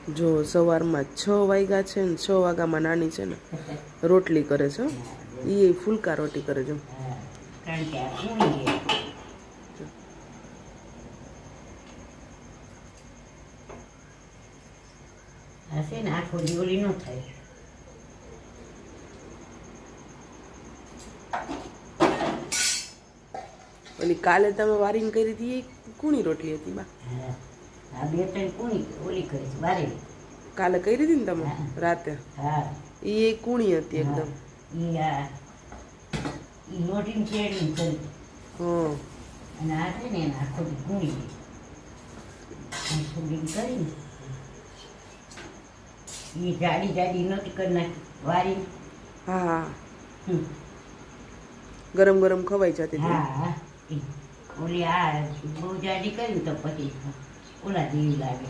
જો સવારમાં 6 વાગ્યા છે ને 6 વાગ્યામાં નાની છે ને રોટલી કરે છે એ ફૂલકા રોટી કરે જો કારણ કે આ કુણી હશે ને આખો દિવલી ન થાય. ઓલી કાલે તમે વારીને કરી હતી એ કુણી રોટલી હતી બા. આ બે ત્રણ કુણી ઓલી કરી છે વારે કાલે કરી હતી ને તમે રાતે. હા એ કુણી હતી એકદમ. ઈ આ ઈ લોટીને ચેડીને કરી હા અને આ છે ને એને આખો દી કુણી છોડીને કરીને ઈ જાડી જાડી નોટી કરી નાખી વારી. હા ગરમ ગરમ ખવાઈ જતી હતી. હા ઓલી આ બહુ જાડી કરી તો પછી ઓલા જેવી લાગે.